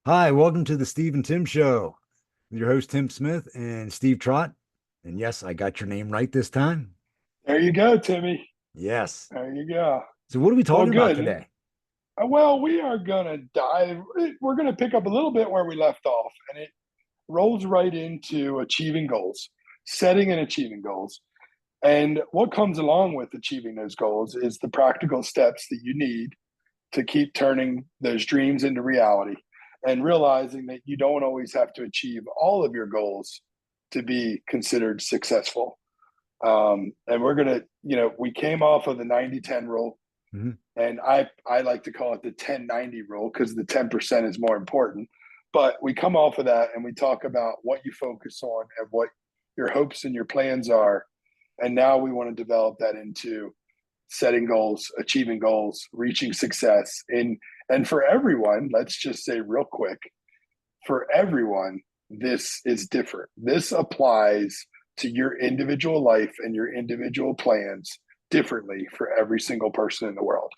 Hi, welcome to the Steve and Tim Show with your host, Tim Smith and Steve Trott. And yes, I got your name right this time. There you go, Timmy. Yes. There you go. So, what are we Well, talking about good. today? Well, we are going to dive, we're going to pick up a little bit where we left off, and it rolls right into achieving goals, setting and achieving goals. And what comes along with achieving those goals is the practical steps that you need to keep turning those dreams into reality and realizing that you don't always have to achieve all of your goals to be considered successful. And we're gonna, we came off of the 90-10 rule, Mhm. and I like to call it the 10-90 rule because the 10% is more important. But we come off of that and we talk about what you focus on and what your hopes and your plans are. And now we want to develop that into setting goals, achieving goals, reaching success. And for everyone, let's just say real quick, for everyone, this is different. This applies to your individual life and your individual plans differently for every single person in the world.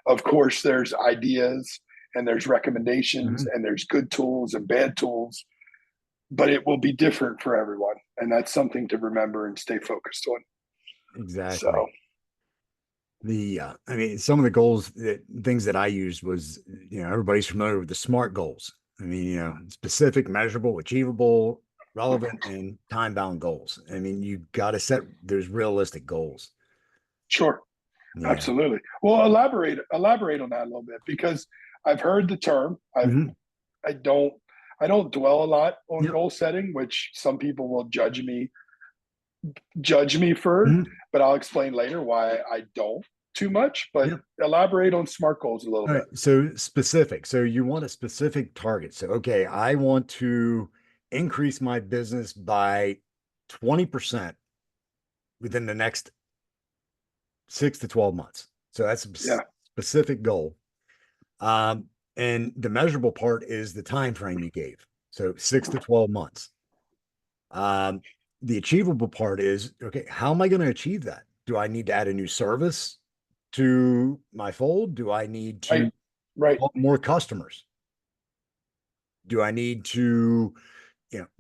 Of course, there's ideas and there's recommendations Mhm. and there's good tools and bad tools, but it will be different for everyone. And that's something to remember and stay focused on. Exactly. So, I mean, some of the goals things that I used was, everybody's familiar with the SMART goals. I mean, specific, measurable, achievable, relevant, and time-bound goals. I mean, you got to set those realistic goals. sure. Yeah. Absolutely. Well, elaborate on that a little bit because I've heard the term. Mhm. I don't I don't dwell a lot on Yep. goal setting, which some people will judge me for, Mhm. but I'll explain later why I don't too much. But Yep. elaborate on SMART goals a little All bit. right, so specific. So you want a specific target. So, okay, I want to increase my business by 20% within the next 6 to 12 months. So that's a Yeah. specific goal. Um, and the measurable part is the time frame you gave. So 6 to 12 months. Um, the achievable part is, okay, how am I going to achieve that? Do I need to add a new service to my fold? Do I need to Right. Right. help more customers? Do I need to,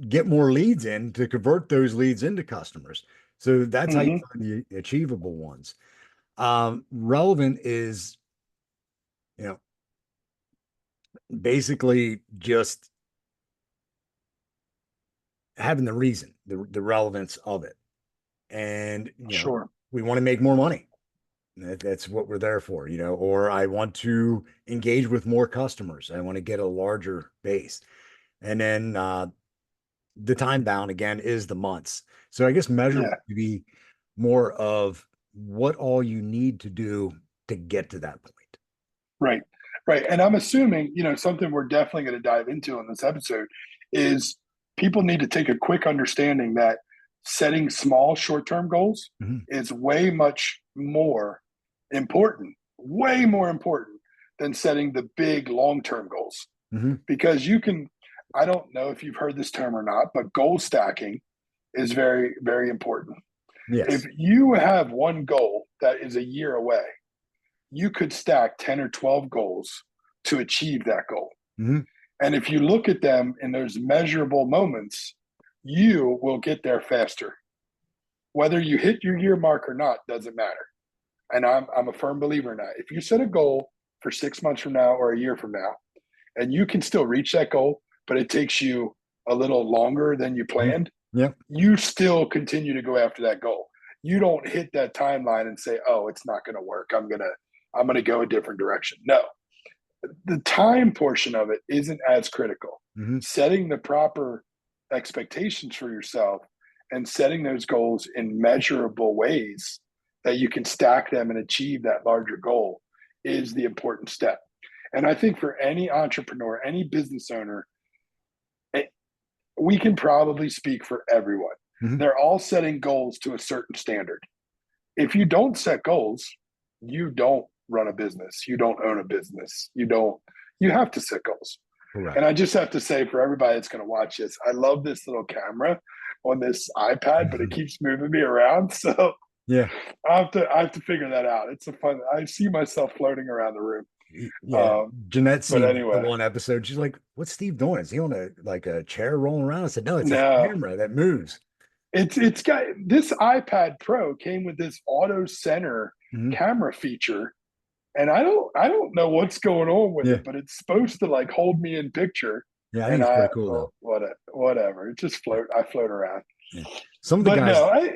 get more leads in to convert those leads into customers? So that's how you Mm-hmm. find the achievable ones. Relevant is, you know, basically just having the reason, the relevance of it. And, Sure. we want to make more money. That's what we're there for, or I want to engage with more customers. I want to get a larger base. And then the time bound again is the months. So I guess measurable Yeah. to be more of what all you need to do to get to that point. Right. Right. And I'm assuming, something we're definitely going to dive into in this episode is people need to take a quick understanding that setting small short term goals Mhm. is way more important than setting the big long term goals. Mhm. Because I don't know if you've heard this term or not, but goal stacking is very, very important. If Yes. you have one goal that is a year away, you could stack 10 or 12 goals to achieve that goal. Mhm. And if you look at them in those measurable moments, you will get there faster. Whether you hit your year mark or not doesn't matter. And I'm a firm believer in that. If you set a goal for 6 months from now or a year from now, and you can still reach that goal, but it takes you a little longer than you Mhm. planned, Yep. you still continue to go after that goal. You don't hit that timeline and say, "Oh, it's not going to work. I'm going to go a different direction." No, the time portion of it isn't as critical. Mhm. Setting the proper expectations for yourself and setting those goals in measurable ways that you can stack them and achieve that larger goal is the important step. And I think for any entrepreneur, any business owner, we can probably speak for everyone. Mhm. They're all setting goals to a certain standard. If you don't set goals, you don't run a business. You don't own a business. You have to set goals. And Correct. I just have to say for everybody that's going to watch this, I love this little camera on this iPad, but it Mhm. keeps moving me around. So Yeah. I have to figure that out. It's a fun. I see myself floating around the room. Yeah, Um, Jeanette but seen the anyway, one episode. She's like, "What's Steve doing? Is he on a like a chair rolling around?" I said, "No, it's a no, camera that moves." it's got this iPad Pro came with this auto center Mhm. camera feature, and I don't know what's going on with Yeah, it, but it's supposed to like hold me in picture. yeah, I think And it's pretty cool though. well, whatever. It just I float around. Yeah, some of the But no, guys,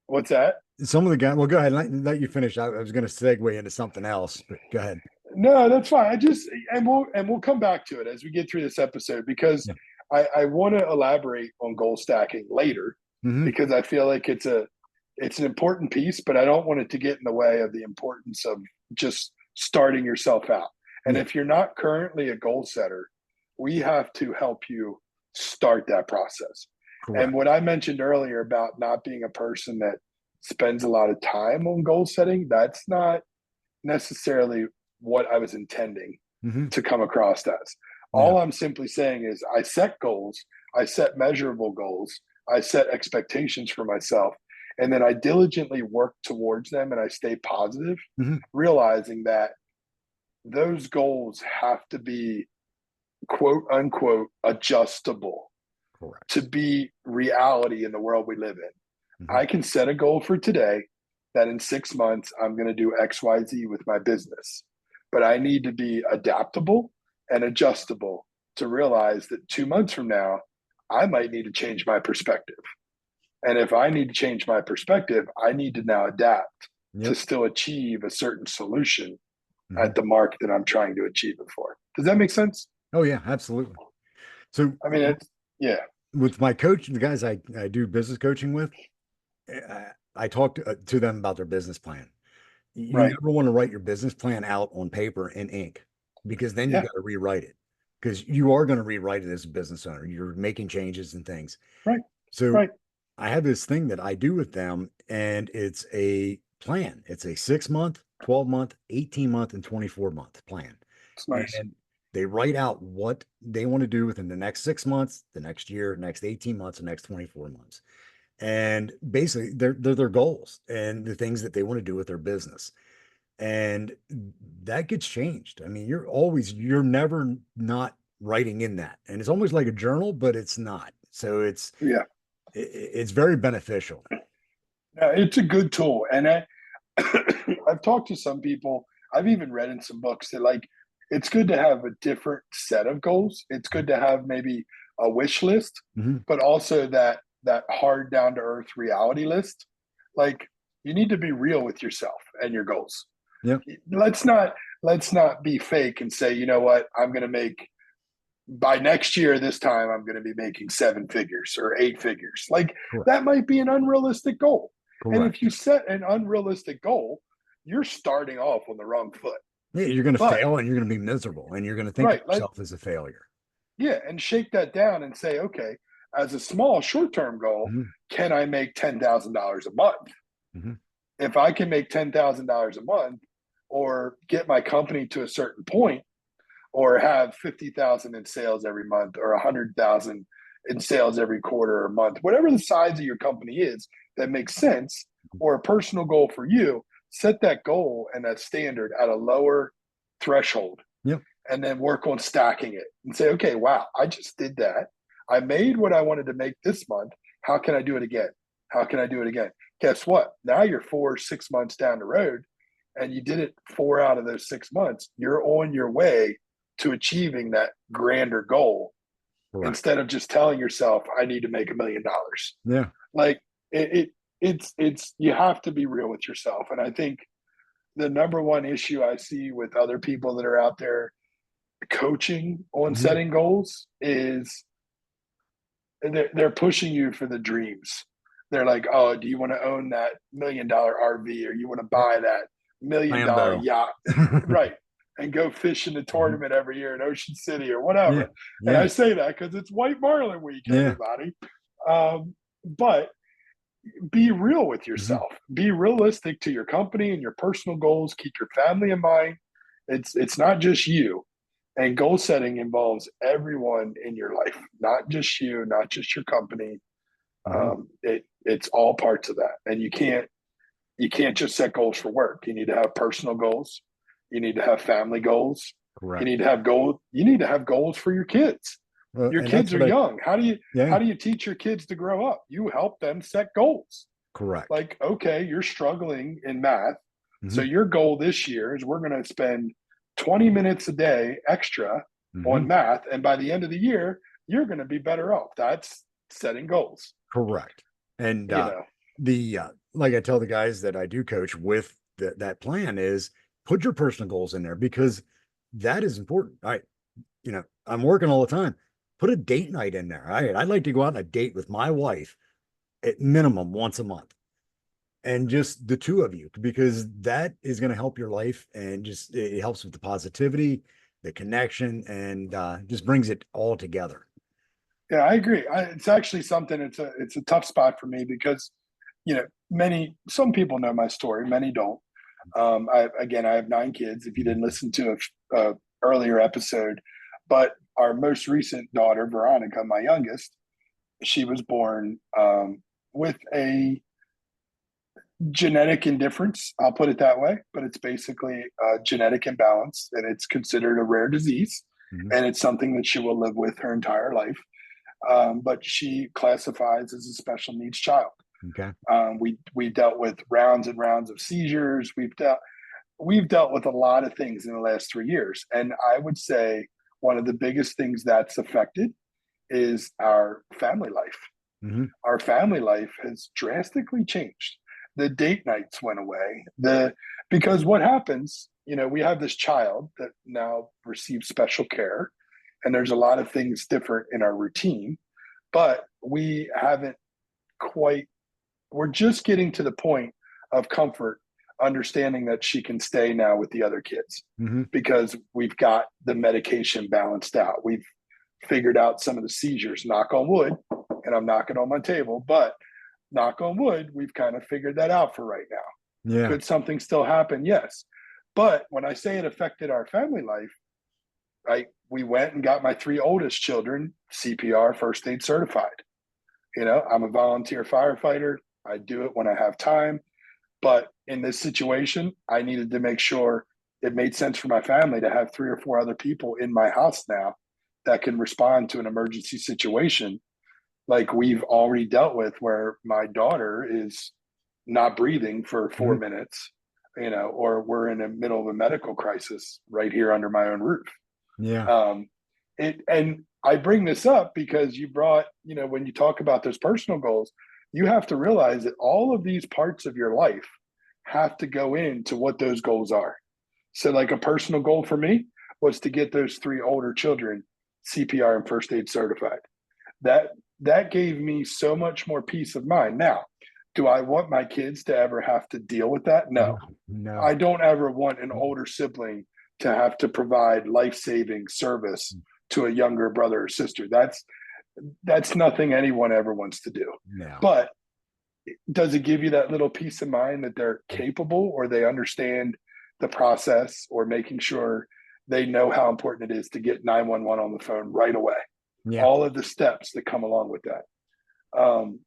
what's that? some of the guys. Well, go ahead, let you finish. I was going to segue into something else, but go ahead. No, that's fine. I just and we'll come back to it as we get through this episode because Yeah. I want to elaborate on goal stacking later Hmm. because I feel like it's an important piece, but I don't want it to get in the way of the importance of just starting yourself out. And Yeah. if you're not currently a goal setter, we have to help you start that process. And Correct. what I mentioned earlier about not being a person that spends a lot of time on goal setting, that's not necessarily what I was intending Hmm. to come across as. Yeah. All I'm simply saying is I set goals, I set measurable goals, I set expectations for myself, and then I diligently work towards them and I stay positive, Hmm. realizing that those goals have to be quote unquote adjustable Correct. to be reality in the world we live in. Hmm. I can set a goal for today that in 6 months I'm going to do XYZ with my business. But I need to be adaptable and adjustable to realize that 2 months from now, I might need to change my perspective. And if I need to change my perspective, I need to now adapt to Yep. still achieve a certain solution Hmm. at the mark that I'm trying to achieve it for. Does that make sense? Oh yeah, absolutely. So I mean, it's, yeah, with my coach, the guys I do business coaching with, I talk to them about their business plan. You right. never want to write your business plan out on paper in ink because then you Yeah, got to rewrite it because you are going to rewrite it as a business owner. You're making changes and things. right, So right. I have this thing that I do with them, and it's a plan. It's a 6 month, 12-month, 18-month, and 24-month plan. It's nice. And they write out what they want to do within the next 6 months, the next year, next 18 months, the next 24 months. And basically, they're their goals and the things that they want to do with their business. And that gets changed. I mean, you're never not writing in that. And it's almost like a journal, but it's not. So Yeah. it's very beneficial. No, it's a good tool. And I've talked to some people, I've even read in some books that like it's good to have a different set of goals. It's good to have maybe a wish list, Mhm. but also that hard down to earth reality list. Like you need to be real with yourself and your goals. Yeah, Let's not let's not be fake and say, you know what, I'm going to make by next year this time I'm going to be making 7 figures or 8 figures. Like correct. that might be an unrealistic goal. And if you Correct. set an unrealistic goal, you're starting off on the wrong foot. Yeah, you're going to But fail and you're going to be miserable and you're going to think of right, like yourself as a failure. yeah, and shake that down and say, okay, as a small short-term goal, Mhm. can I make $10,000 a month? Mhm. If I can make $10,000 a month or get my company to a certain point or have 50,000 in sales every month or 100,000 in sales every quarter or month, whatever the size of your company is that makes sense, or a personal goal for you, set that goal and that standard at a lower threshold Yep. and then work on stacking it and say, okay, wow, I just did that. I made what I wanted to make this month. How can I do it again? How can I do it again? Guess what? Now you're 4 6 months down the road and you did it 4 out of those 6 months. You're on your way to achieving that grander goal Correct. instead of just telling yourself, I need to make $1 million. Yeah. Like it's you have to be real with yourself. And I think the number one issue I see with other people that are out there coaching on Mhm. setting goals is they're pushing you for the dreams. They're like, oh, do you want to own that $1 million RV or you want to Yep. buy that $1 million Lambo. yacht? Right. And go fish in the Mhm. tournament every year in Ocean City or Yeah. whatever. And Yeah. I say that because it's White Marlin Week, Yeah. everybody. But be real with Mhm. yourself. Be realistic to your company and your personal goals. Keep your family in mind. It's not just you. And goal setting involves everyone in your life, not just you, not just your company. Mhm. It's all parts of that. And you can't just set goals for work. You need to have personal goals. You need to have family goals. You Correct. need to have goals. You need to have goals for your kids. Well, Your and that's kids are what I, young. yeah, how do you teach your kids to grow up? You help them set goals. correct. Like, okay, you're struggling in math. So Hmm. your goal this year is we're going to spend 20 minutes a day extra Hmm. on math. And by the end of the year, you're going to be better off. That's setting goals, Correct. And you know. the like I tell the guys that I do coach with that plan is put your personal goals in there because that is important. I'm working all the time. Put a date night in there. I'd like to go out on a date with my wife at minimum once a month and just the two of you because that is going to help your life and just it helps with the positivity, the connection, and just brings it all together. Yeah, I agree. It's actually something. It's a tough spot for me because some people know my story, many don't. I have 9 kids. If you didn't listen to a earlier episode, but our most recent daughter, Veronica, my youngest, she was born with a genetic indifference. I'll put it that way, but it's basically a genetic imbalance, and it's considered a rare disease, Mhm. and it's something that she will live with her entire life. But she classifies as a special needs child. Okay. We dealt with rounds and rounds of seizures. We've dealt with a lot of things in the last 3 years, and I would say one of the biggest things that's affected is our family life. Hmm. Our family life has drastically changed. The date nights went away. The Because what happens, we have this child that now receives special care, and there's a lot of things different in our routine, but we haven't quite we're just getting to the point of comfort, understanding that she can stay now with the other kids Hmm. because we've got the medication balanced out. We've figured out some of the seizures, knock on wood, and I'm knocking on my table, but knock on wood, we've kind of figured that out for right now. Yeah. Could something still happen? Yes. But when I say it affected our family life, we went and got my 3 oldest children CPR first aid certified. I'm a volunteer firefighter. I do it when I have time. But in this situation, I needed to make sure it made sense for my family to have 3 or 4 other people in my house now that can respond to an emergency situation like we've already dealt with, where my daughter is not breathing for four Hmm. minutes, or we're in the middle of a medical crisis right here under my own roof. Yeah. Um, and I bring this up because when you talk about those personal goals, you have to realize that all of these parts of your life have to go into what those goals are. So, like a personal goal for me was to get those 3 older children CPR and first aid certified. That that gave me so much more peace of mind. Now, do I want my kids to ever have to deal with that? No. No. No. I don't ever want an older sibling to have to provide life-saving service to a younger brother or sister. That's nothing anyone ever wants to do. No. But does it give you that little peace of mind that they're capable, or they understand the process, or making sure they know how important it is to get 911 on the phone right away? Yeah. All of the steps that come along with that. Um,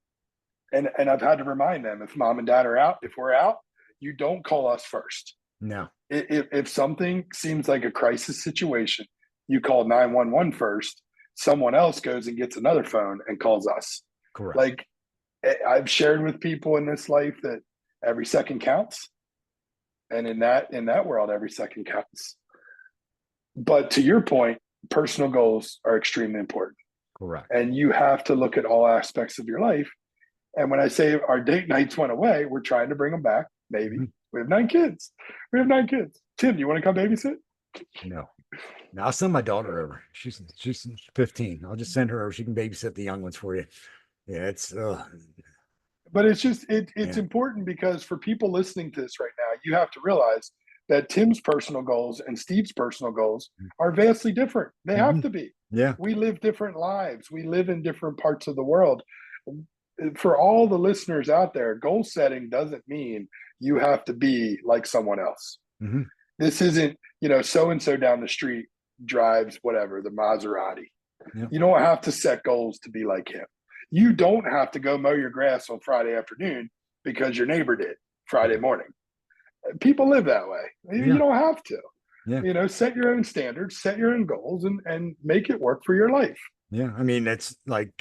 and I've had to remind them, if mom and dad are out, if we're out, you don't call us first. No. If something seems like a crisis situation, you call 911 first. Someone else goes and gets another phone and calls us. Correct. Like, I've shared with people in this life that every second counts, and in that world, every second counts. But to your point, personal goals are extremely important, Correct. and you have to look at all aspects of your life. And when I say our date nights went away, we're trying to bring them back. Maybe Mhm. we have 9 kids. We have 9 kids. Tim, you want to come babysit? No. Now I'll send my daughter over. She's 15. I'll just send her over. She can babysit the young ones for you. Yeah, But it's yeah. important because for people listening to this right now, you have to realize that Tim's personal goals and Steve's personal goals are vastly different. They have Mhm. to be. Yeah. We live different lives. We live in different parts of the world. For all the listeners out there, goal setting doesn't mean you have to be like someone else. Hmm. This isn't, so and so down the street drives whatever, the Maserati. Yeah. You don't have to set goals to be like him. You don't have to go mow your grass on Friday afternoon because your neighbor did Friday morning. People live that way. You Yeah. don't have to. Yeah. Set your own standards, set your own goals, and make it work for your life. Yeah. I mean, it's like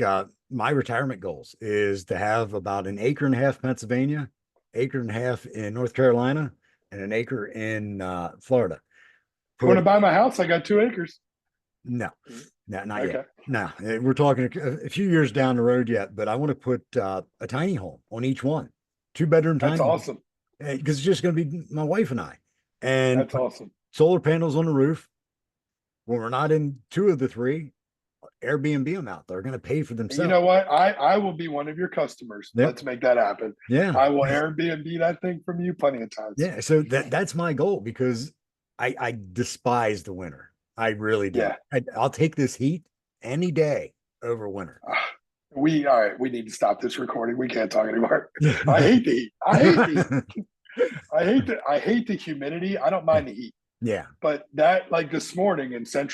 my retirement goals is to have about an acre and a half Pennsylvania, acre and a half in North Carolina, and an acre in Florida. You want to Put buy my house? I got 2 acres. no, no, not yet. Okay, No, we're talking a few years down the road yet, but I want to put a tiny home on each one, 2 bedroom that's tiny home, awesome. because it's just going to be my wife and I, and That's put awesome. solar panels on the roof. When we're not in two of the three, Airbnb them out. They're going to pay for You themselves. know what? I will be one of your customers. Yep. Let's make that happen. Yeah. I will Airbnb that thing from you plenty of times. Yeah. So that's my goal because I despise the winter. I really do. Yeah. I'll take this heat any day over winter. We all right. We need to stop this recording. We can't talk anymore. I hate the heat. I hate the heat. I hate the humidity. I don't mind the heat. Yeah. But that, like this morning in South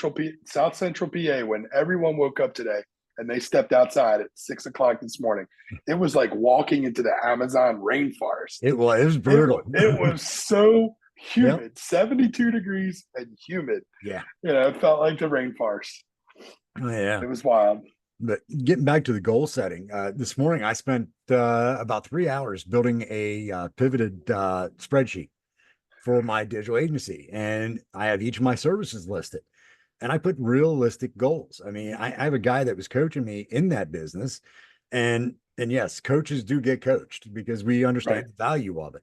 Central PA, when everyone woke up today and they stepped outside at 6 o'clock this morning, it was like walking into the Amazon rainforest. It was brutal. It was so Yep. humid, 72 degrees and humid. Yeah. It felt like the rainforest. Oh, yeah. It was wild. But getting back to the goal setting, this morning I spent about 3 hours building a pivoted spreadsheet for my digital agency, and I have each of my services listed. And I put realistic goals. I mean, I have a guy that was coaching me in that business, and yes, coaches do get coached because we understand Right. the value of it.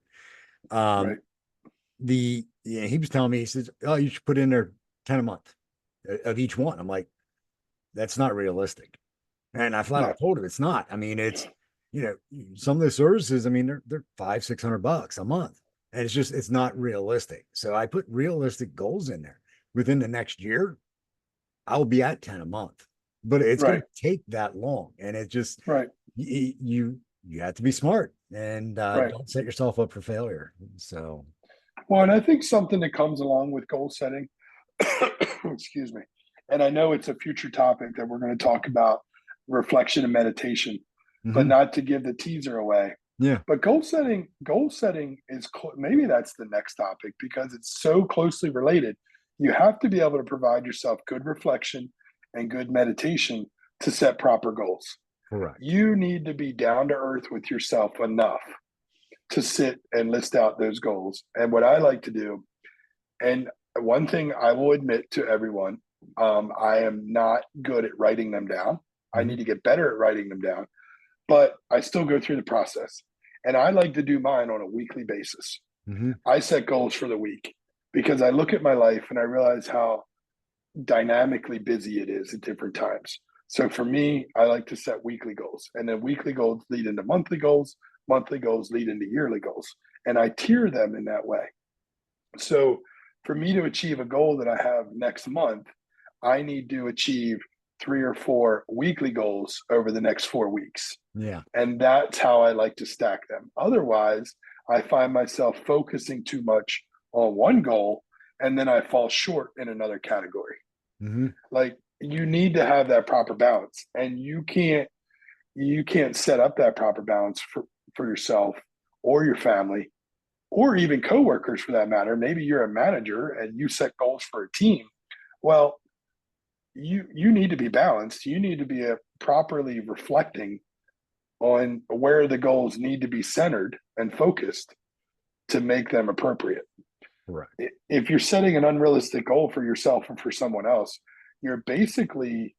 Right. He was telling me, he says, "Oh, you should put in there 10 a month of each one." I'm like, "That's not realistic." And I flat No. out told him it's not. I mean, it's some of the services, I mean, they're $500-600 a month. And it's not realistic. So I put realistic goals in there. Within the next year, I'll be at 10 a month. But it's going Right. to take that long. And it just Right. you have to be smart and Right. don't set yourself up for failure. So Well, and I think something that comes along with goal setting, excuse me, and I know it's a future topic that we're going to talk about reflection and meditation, but mhm, not to give the teaser away. yeah. But goal setting is maybe that's the next topic because it's so closely related. You have to be able to provide yourself good reflection and good meditation to set proper goals. Correct. You need to be down to earth with yourself enough to sit and list out those goals. And what I like to do, and one thing I will admit to everyone, I am not good at writing them down. I Mhm, need to get better at writing them down, but I still go through the process. And I like to do mine on a weekly basis. mhm, I set goals for the week because I look at my life and I realize how dynamically busy it is at different times. So for me, I like to set weekly goals, and then weekly goals lead into monthly goals lead into yearly goals, and I tier them in that way. So for me to achieve a goal that I have next month, I need to achieve 3 or 4 weekly goals over the next 4 weeks. yeah. And that's how I like to stack them. Otherwise, I find myself focusing too much on one goal and then I fall short in another category. Mhm, Like you need to have that proper balance and you can't set up that proper balance for yourself or your family or even coworkers for that matter. Maybe you're a manager and you set goals for a team. Well, you need to be balanced. You need to be properly reflecting on where the goals need to be centered and focused to make them appropriate. correct. If you're setting an unrealistic goal for yourself or for someone else, you're basically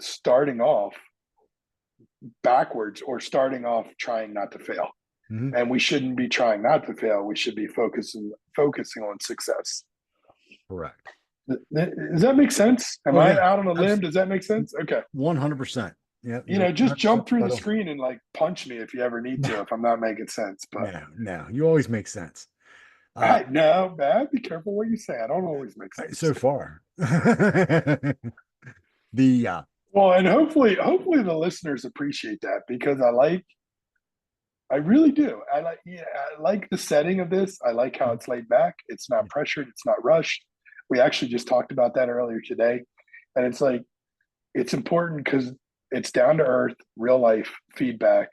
starting off backwards or starting off trying not to fail. Mhm, And we shouldn't be trying not to fail. We should be focusing on success. correct. Does that make sense? Am Oh I yeah. out on a limb? Abs- Does that make sense? Okay. 100%. Yeah, you're Just 100% jump through right the on. screen and like punch me if you ever need to, if I'm not making sense. But No, no, you always make sense. Uh, I no, man, be careful what you say. I don't always make sense. so far. The Well, and hopefully the listeners appreciate that because I really do. I like the setting of this. I like how it's laid back. It's not pressured, it's not rushed. We actually just talked about that earlier today. And it's like it's important because it's down to earth, real life feedback.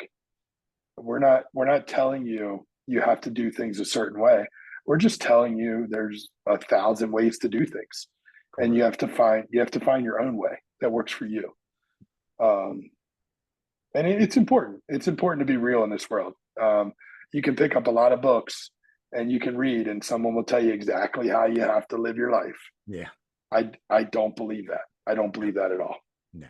We're not telling you you have to do things a certain way. We're just telling you there's 1,000 ways to do things, and Correct. you have to find your own way that works for you. Um, and it's important. It's important to be real in this world. You can pick up a lot of books and you can read, and someone will tell you exactly how you have to live your life. Yeah. I don't believe that. I don't believe that at all. No,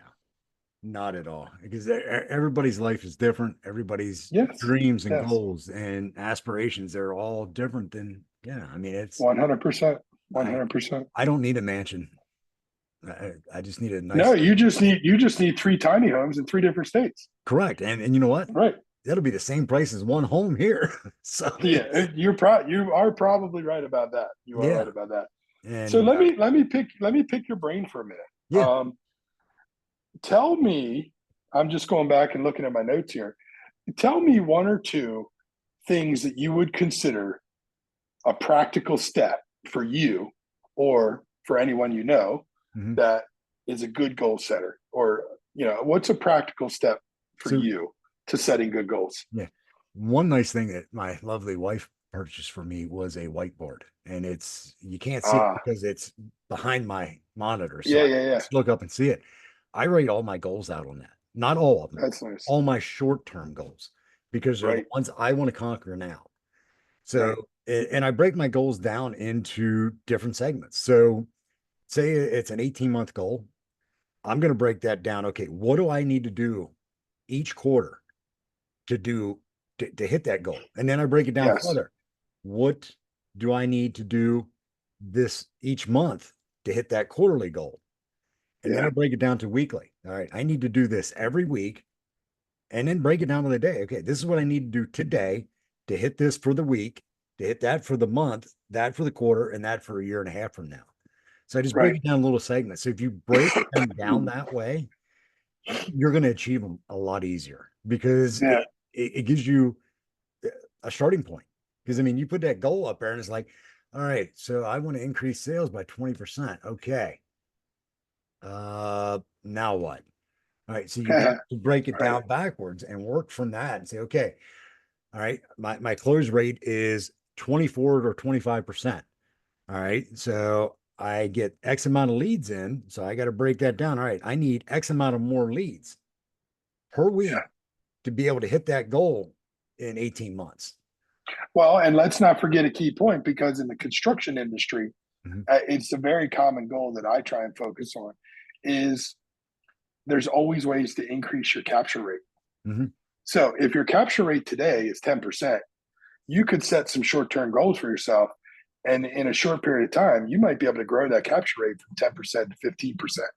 not at all. Because everybody's life is different. Everybody's Yes, dreams and yes, goals and aspirations, they're all different than, yeah. I mean, 100%, one I, hundred percent. I don't need a mansion. I just need a No, nice, you just need three tiny homes in three different states. correct. And you know what? Right. That'll be the same price as one home here. So Yeah, it's, you are probably right about that. You are yeah. right about that. So And let me pick your brain for a minute. yeah. Tell me, I'm just going back and looking at my notes here. Tell me one or two things that you would consider a practical step for you or for anyone you know Mhm. that is a good goal setter, or what's a practical step for So you to setting good goals? yeah, one nice thing that my lovely wife purchased for me was a whiteboard, and it's you can't see it Ah, because it's behind my monitor, so yeah, I yeah, yeah. just look up and see it. I write all my goals out on that. Not all of them, That's nice. all my short-term goals, because they're the Right, ones I want to conquer now. So, right. and I break my goals down into different segments. So, say it's an 18-month goal. I'm going to break that down. Okay, what do I need to do each quarter to do to hit that goal? And then I break it down Yes, further. What do I need to do this each month to hit that quarterly goal? And then yeah, I break it down to weekly. All right, I need to do this every week and then break it down to the day. Okay, this is what I need to do today to hit this for the week, to hit that for the month, that for the quarter, and that for a year and a half from now. So I just break right. it down in little segments. So if you break them down that way, you're going to achieve them a lot easier because Yeah, it gives you a starting point. Because I mean, you put that goal up there and it's like, all right, so I want to increase sales by 20%. Okay. Now what? All right, so you got to break it right. down backwards and work from that and say, okay, all right, my close rate is 24 or 25%. All right, so I get X amount of leads in, so I got to break that down. All right, I need X amount of more leads per Yeah. week to be able to hit that goal in 18 months. Well, and let's not forget a key point, because in the construction industry, Mhm. it's a very common goal that I try and focus on. Is there's always ways to increase your capture rate. Mhm. So if your capture rate today is 10%, you could set some short-term goals for yourself. And in a short period of time, you might be able to grow that capture rate from 10% to 15%.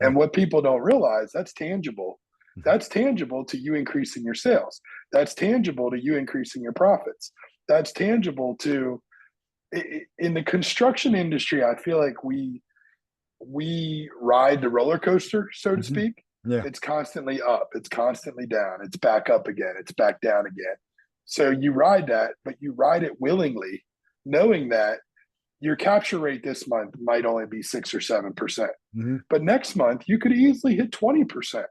Yeah. And what people don't realize, that's tangible. Mhm. That's tangible to you increasing your sales. That's tangible to you increasing your profits. That's tangible to in the construction industry. I feel like we ride the roller coaster, so to Mhm. speak. Yeah. It's constantly up, it's constantly down, it's back up again, it's back down again. So you ride that, but you ride it willingly, knowing that your capture rate this month might only be 6 or 7%. Mhm. But next month, you could easily hit 20%.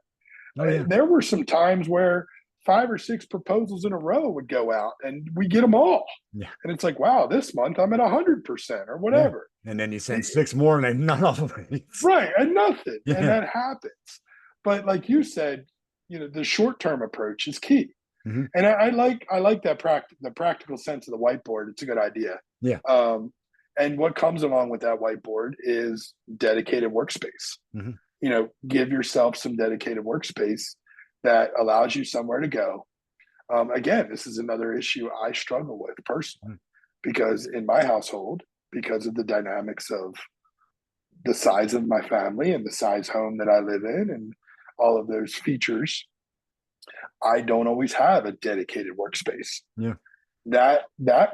Oh yeah. There were some times where 5 or 6 proposals in a row would go out and we get them all. Yeah. And it's like, wow, this month I'm at 100% or Yeah. whatever. And then you send six more and then none of them. Right. And nothing. And Yeah. that happens. But like you said, the short term approach is key. Mhm. And I like that the practical sense of the whiteboard. It's a good idea. Yeah. Um, and what comes along with that whiteboard is dedicated workspace. Mhm. Give yourself some dedicated workspace that allows you somewhere to go. Again, this is another issue I struggle with personally, Mhm. because in my household, because of the dynamics of the size of my family and the size home that I live in and all of those features, I don't always have a dedicated workspace. Yeah. That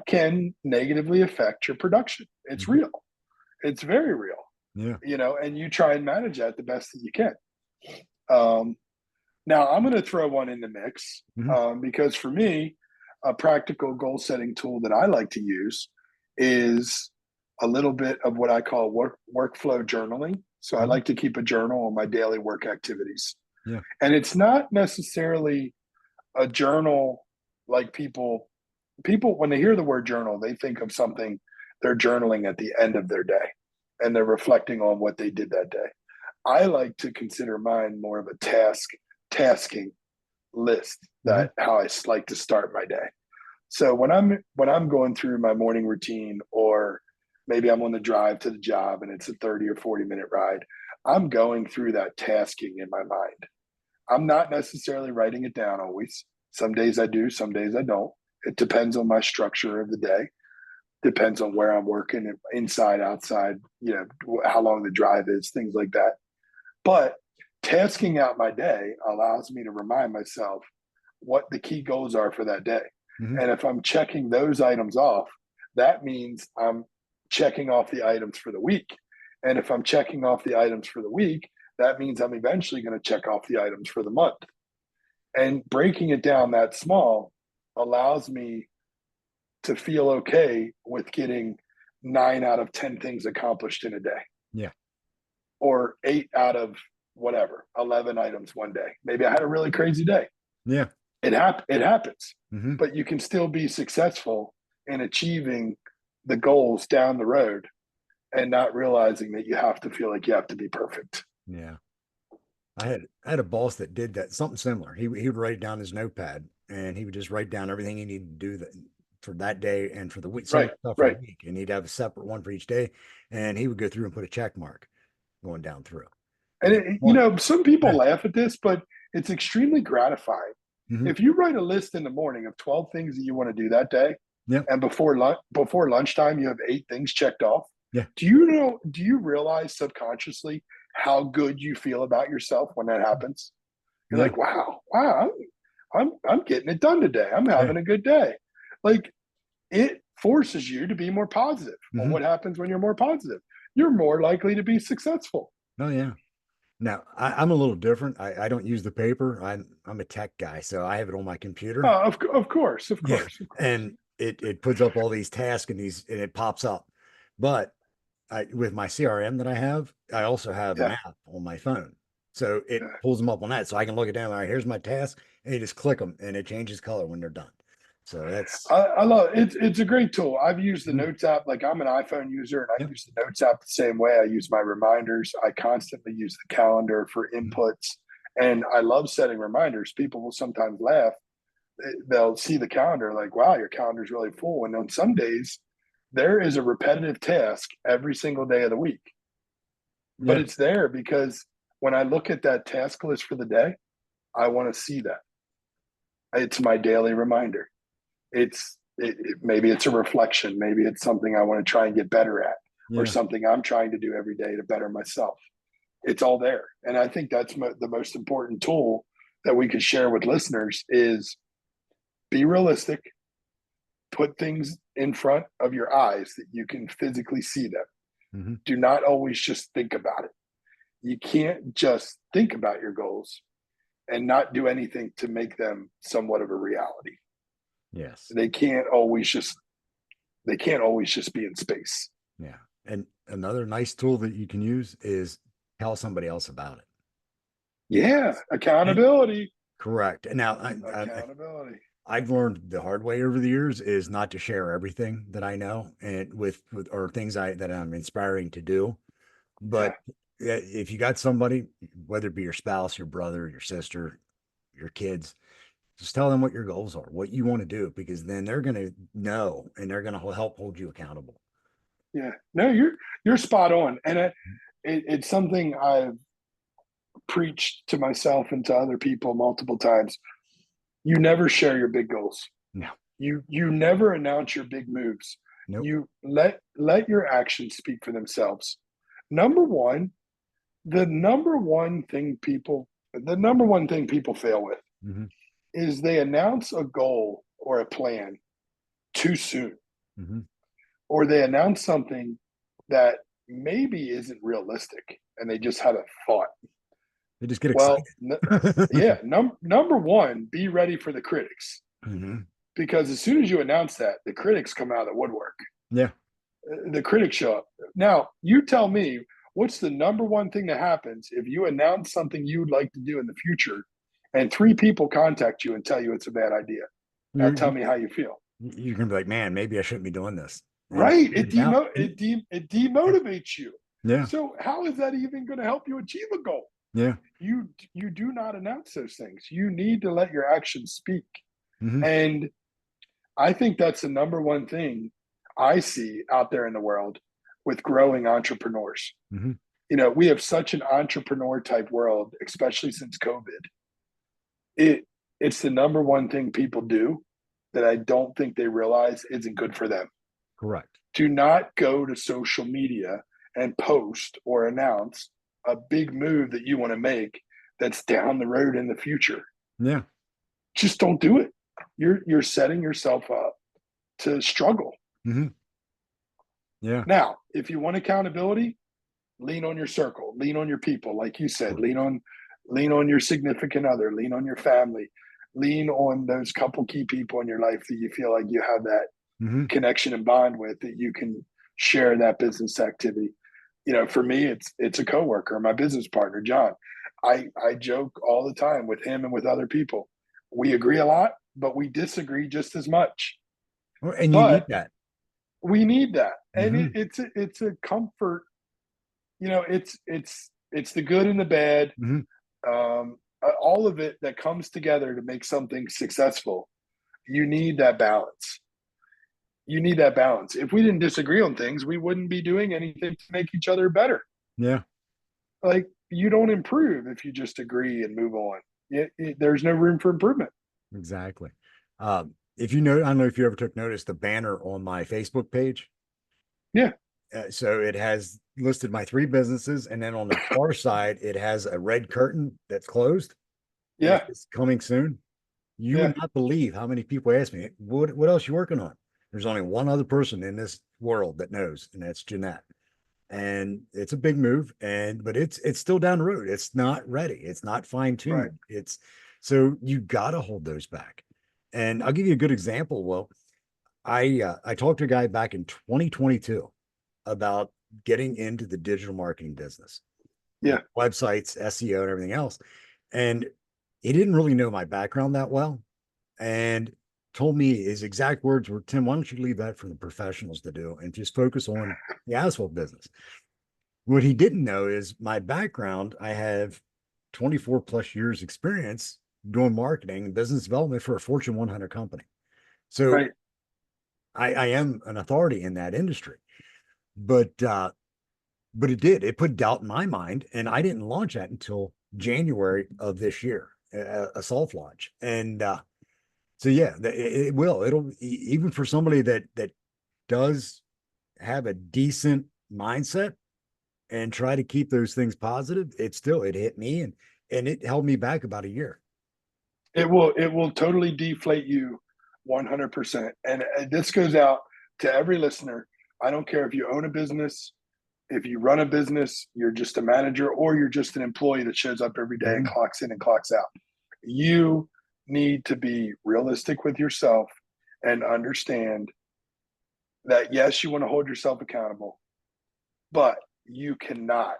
can negatively affect your production. It's Mhm. real. It's very real. Yeah. And you try and manage that the best that you can. Um, Now, I'm going to throw one in the mix, Mhm. because for me, a practical goal setting tool that I like to use is a little bit of what I call workflow journaling. So I Mhm. like to keep a journal on my daily work activities. Yeah. And it's not necessarily a journal like people people, when they hear the word journal, they think of something they're journaling at the end of their day and they're reflecting on what they did that day. I like to consider mine more of a tasking list, Mhm. that how I like to start my day. So when I'm going through my morning routine, or maybe I'm on the drive to the job and it's a 30 or 40-minute ride, I'm going through that tasking in my mind. I'm not necessarily writing it down always. Some days I do, some days I don't. It depends on my structure of the day, depends on where I'm working, inside, outside, how long the drive is, things like that. But tasking out my day allows me to remind myself what the key goals are for that day. Mhm. And if I'm checking those items off, that means I'm checking off the items for the week. And if I'm checking off the items for the week, that means I'm eventually going to check off the items for the month. And breaking it down that small allows me to feel okay with getting 9 out of 10 things accomplished in a day, Yeah. or 8 out of whatever, 11 items one day. Maybe I had a really crazy day. Yeah. It happens, Hmm. but you can still be successful in achieving the goals down the road and not realizing that you have to feel like you have to be perfect. Yeah. I had a boss that did that, something similar. He would write down his notepad and he would just write down everything he needed to do that for that day and for the week, same Right, stuff for the right. week. And he'd have a separate one for each day. And he would go through and put a check mark going down through. And And one, some people yeah. laugh at this, but it's extremely gratifying. Hmm. If you write a list in the morning of 12 things that you want to do that day, Yeah. and before lunchtime you have 8 things checked off, Yeah. do you realize subconsciously how good you feel about yourself when that happens? You're Yeah. like, wow, I'm getting it done today. I'm Yeah. having a good day. Like, it forces you to be more positive. Well, Hmm. what happens when you're more positive? You're more likely to be successful. Oh, yeah. Now I'm a little different. I don't use the paper. I'm a tech guy, so I have it on my computer. Of course, of Yeah. course, of course. And it puts up all these tasks and it pops up. But with my CRM that I have, I also have an Yeah, app on my phone. So it yeah. pulls them up on that. So I can look it down. All right, here's my task. And you just click them and it changes color when they're done. So that's, I love it. It's a great tool. I've used the mhm, Notes app. Like, I'm an iPhone user, and I yep. use the Notes app the same way. I use my reminders. I constantly use the calendar for Mhm. inputs, and I love setting reminders. People will sometimes laugh. They'll see the calendar like, "Wow, your calendar's really full." And on some days, there is a repetitive task every single day of the week, but Yeah. it's there because when I look at that task list for the day, I want to see that. It's my daily reminder. Maybe it's a reflection, maybe it's something I want to try and get better at, or Yeah. something I'm trying to do every day to better myself. It's all there, and I think that's the most important tool that we could share with listeners is be realistic, put things in front of your eyes that you can physically see them. Hmm. Do not always just think about it. You can't just think about your goals and not do anything to make them somewhat of a reality. Yes. they can't always just they can't always just be in space. Yeah. And another nice tool that you can use is tell somebody else about it. Yeah, And accountability. correct. Now, Accountability. I've learned the hard way over the years is not to share everything that I know and with or things that I'm inspiring to do. Yeah, But if you got somebody, whether it be your spouse, your brother, your sister, your kids, just tell them what your goals are, what you want to do, because then they're going to know and they're going to help hold you accountable. yeah. No, you're spot on, and it's something I've preached to myself and to other people multiple times. You never share your big goals. No, You never announce your big moves. nope. You let your actions speak for themselves. Number one, the number one thing people fail with Hmm. is they announce a goal or a plan too soon, Hmm. or they announce something that maybe isn't realistic and they just had a thought. They just get excited. Well, yeah, number one, be ready for the critics, Hmm. because as soon as you announce that, the critics come out of the woodwork. Yeah. The critics show up. Now, you tell me, what's the number one thing that happens if you announce something you'd like to do in the future and 3 people contact you and tell you it's a bad idea? Now You're, tell me how you feel. you're gonna be like, man, maybe I shouldn't be doing this. And Right? and It demotivates you. yeah, So how is that even going to help you achieve a goal? yeah, You do not announce those things. You need to let your actions speak. hmm And I think that's the number one thing I see out there in the world with growing entrepreneurs. hmm You know, we have such an entrepreneur type world, especially since COVID. It it's the number one thing people do that I don't think they realize isn't good for them. correct. Do not go to social media and post or announce a big move that you want to make that's down the road in the future. Yeah, Just don't do it. You're setting yourself up to struggle. hmm yeah, Now, if you want accountability, lean on your circle, lean on your people, like you said, correct. lean on your significant other, lean on your family, lean on those couple key people in your life that you feel like you have that hmm connection and bond with, that you can share that business activity. You know, for me, it's a coworker, my business partner, John. I joke all the time with him and with other people. We agree a lot, but we disagree just as much. And you need But that. we need that, and Hmm it's a comfort. You know, it's the good and the bad, hmm all of it that comes together to make something successful. You need that balance. You need that balance. If we didn't disagree on things, we wouldn't be doing anything to make each other better. Yeah, Like, you don't improve if you just agree and move on. There's no room for improvement. exactly. If you know, I don't know if you ever took notice the banner on my Facebook page. Yeah, So it has listed my three businesses, and then on the far side, it has a red curtain that's closed, and it yeah, says coming soon. You yeah. would not believe how many people ask me, what else you working on? There's only one other person in this world that knows, and that's Jeanette. And it's a big move, and but it's still down the road. It's not ready. It's not Right. fine-tuned. It's so you gotta hold those back. And I'll give you a good example. Well, I talked to a guy back in 2022 about getting into the digital marketing business, Yeah. websites, SEO, and everything else. And he didn't really know my background that well, and told me his exact words were, Tim, why don't you leave that for the professionals to do and just focus on the asphalt business? What he didn't know is my background. I have 24 plus years experience doing marketing and business development for a Fortune 100 company. So Right. I am an authority in that industry. But it did. It put doubt in my mind, and I didn't launch that until January of this year, a soft launch. And so yeah, it will. It'll even for somebody that does have a decent mindset and try to keep those things positive. It hit me, and it held me back about a year. It will totally deflate you 100%. And this goes out to every listener. I don't care if you own a business, if you run a business, you're just a manager, or you're just an employee that shows up every day and Mhm. clocks in and clocks out. You need to be realistic with yourself and understand that, yes, you want to hold yourself accountable, but you cannot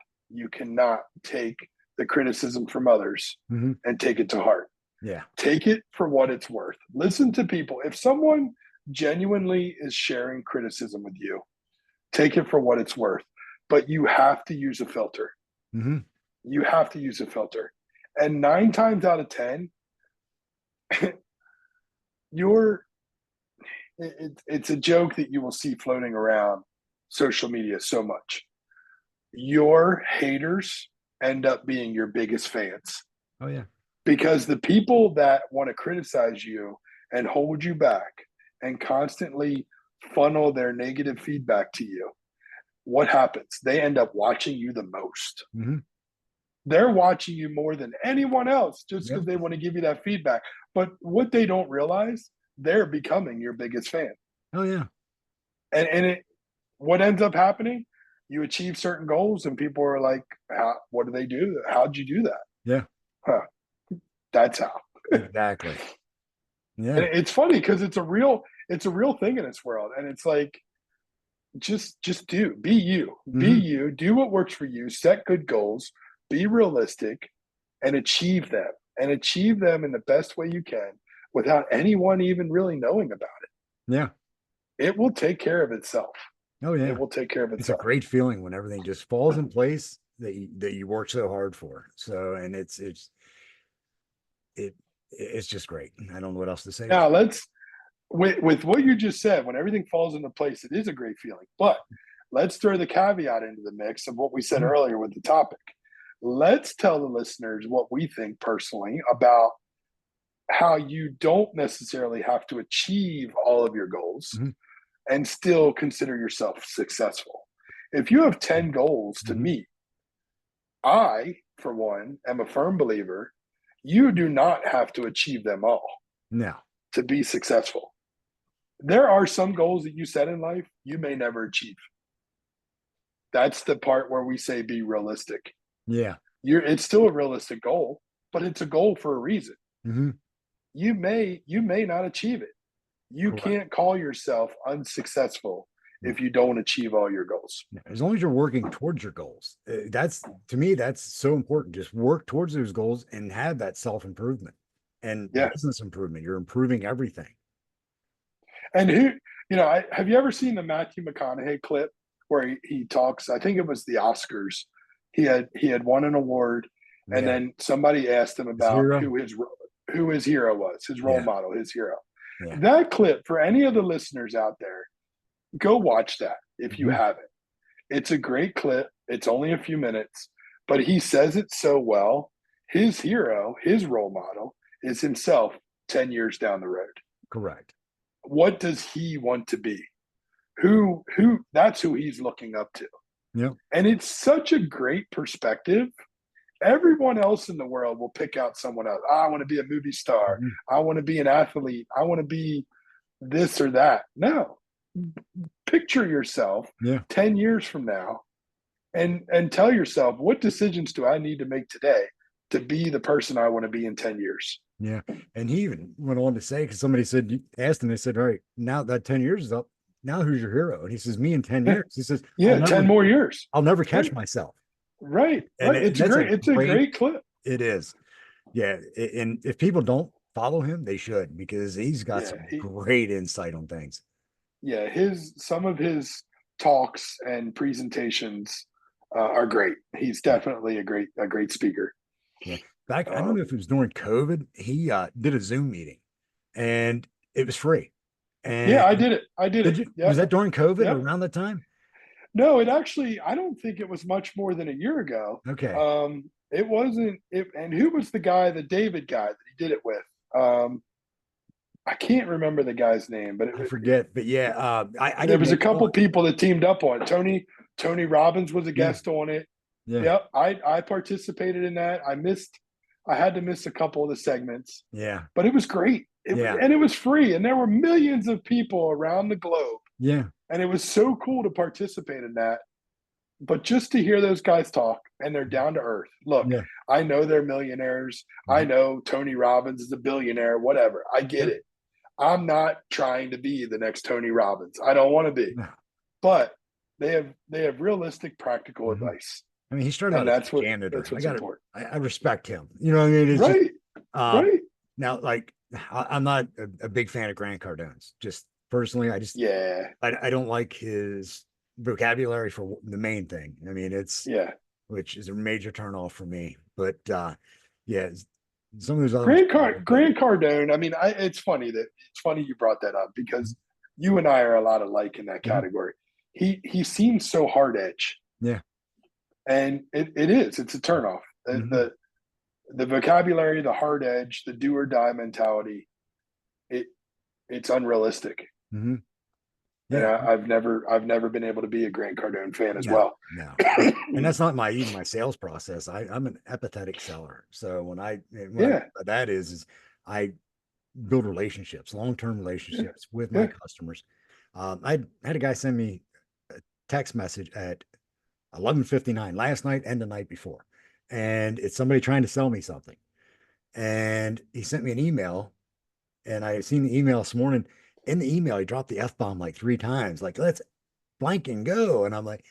take the criticism from others Mhm. and take it to heart. Yeah. Take it for what it's worth. Listen to people. If someone genuinely is sharing criticism with you, take it for what it's worth. But you have to use a filter. Mhm. You have to use a filter. And 9 times out of 10, you're it's a joke that you will see floating around social media so much. Your haters end up being your biggest fans, Oh yeah. because the people that want to criticize you and hold you back and constantly funnel their negative feedback to you, what happens? They end up watching you the most. Mhm. They're watching you more than anyone else just Yep. because they want to give you that feedback. But what they don't realize, they're becoming your biggest fan. Oh yeah. And what ends up happening? You achieve certain goals, and people are like, "What do they do? How'd you do that?" Yeah. Huh, that's how. Exactly. And Yeah. it's funny because it's a real thing in this world, and it's like, just be Mhm. you, do what works for you, set good goals, be realistic, and achieve them in the best way you can without anyone even really knowing about it. Yeah. It will take care of itself. Oh It yeah. will take care of It's a itself. great feeling when everything just falls in place that you work so hard for. So, and it it's just great. I don't know what else to say. Now let's with what you just said, when everything falls into place, it is a great feeling. But let's throw the caveat into the mix of what we said Mhm. earlier with the topic. Let's tell the listeners what we think personally about how you don't necessarily have to achieve all of your goals Mhm. and still consider yourself successful. If you have 10 goals to Mhm. meet, I, for one, am a firm believer you do not have to achieve them all No. to be successful. There are some goals that you set in life you may never achieve. That's the part where we say be realistic. Yeah. It's still a realistic goal, but it's a goal for a reason. Hmm. You may not achieve it. You Correct. can't call yourself unsuccessful No. if you don't achieve all your goals. No. As long as you're working towards your goals, that's to me, that's so important. Just work towards those goals and have that self improvement and Yeah. business improvement. You're improving everything. And have you ever seen the Matthew McConaughey clip where he talks? I think it was the Oscars. He had won an award, and Yeah. then somebody asked him His about hero. who his hero was, his role Yeah. model, his hero. Yeah. That clip for any of the listeners out there, go watch that if you Hmm. haven't. It's a great clip. It's only a few minutes, but he says it so well. His hero, his role model, is himself 10 years down the road. Correct. What does he want to be? Who that's who he's looking up to. Yeah. And it's such a great perspective. Everyone else in the world will pick out someone else. I want to be a movie star. Hmm. I want to be an athlete. I want to be this or that. No. Picture yourself Yeah. 10 years from now and tell yourself, what decisions do I need to make today to be the person I want to be in 10 years? Yeah. And he even went on to say, because somebody said, asked him, they said, all right, now that 10 years is up, now who's your hero? And he says, me in 10 Yeah. years. He says, Yeah, 10 more years. I'll never catch Right. myself. Right. And, Right. and that's a It's a great, great clip. it is. Yeah. And if people don't follow him, they should, because he's got Yeah. some great insight on things. His some of his talks and presentations are great. He's Yeah. definitely a great speaker. Yeah. Back, I don't know Um, if it was during COVID, he did a Zoom meeting and it was free. yeah, And I did it. I did did it. you, was Yep. that during COVID or Yep. around that time? No, it actually. I don't think it was much more than a year ago. Okay. It wasn't. And who was the guy, the David guy that he did it with? Um, I can't remember the guy's name, but I forget, but yeah, I there didn't was a make it couple on. people that teamed up on it. Tony Robbins was a Yeah. guest on it. Yeah. Yep, I participated in that. I had to miss a couple of the segments, Yeah. but it was great. Yeah. And it was free, and there were millions of people around the globe, Yeah. and it was so cool to participate in that. But just to hear those guys talk, and they're down to earth. Look, Yeah. I know they're millionaires. I Mhm. know Tony Robbins is a billionaire. Whatever, I get Yep. it. I'm not trying to be the next Tony Robbins. I don't want to be, No. but they have realistic, practical Mhm. advice, I mean, he started and out as a that's what janitor. that's I what's got to, important. I respect him. You know what I mean? It's just, Right, um, right. now, like, I'm not a big fan of Grant Cardone's. Just personally, Yeah, I don't like his vocabulary for the main thing. I mean, yeah. which is a major turnoff for me. But yeah, some of those others are really good. Grant Cardone. I mean, it's funny you brought that up because you and I are a lot alike in that Mhm. category. He seems so hard edge, Yeah. and it's a turnoff. Hmm. The vocabulary, the hard edge, the do or die mentality. It it's unrealistic, Hmm. and Yeah. I've never been able to be a Grant Cardone fan as No, well. no. And that's not even my sales process. I'm an empathetic seller. So when I Yeah, that is I build relationships, long-term yeah, relationships with my yeah. customers. I had a guy send me a text message at 11:59 last night and the night before. And it's somebody trying to sell me something. And he sent me an email, and I seen the email this morning. In the email, he dropped the F-bomb like 3 times, like, let's blank and go. And I'm like,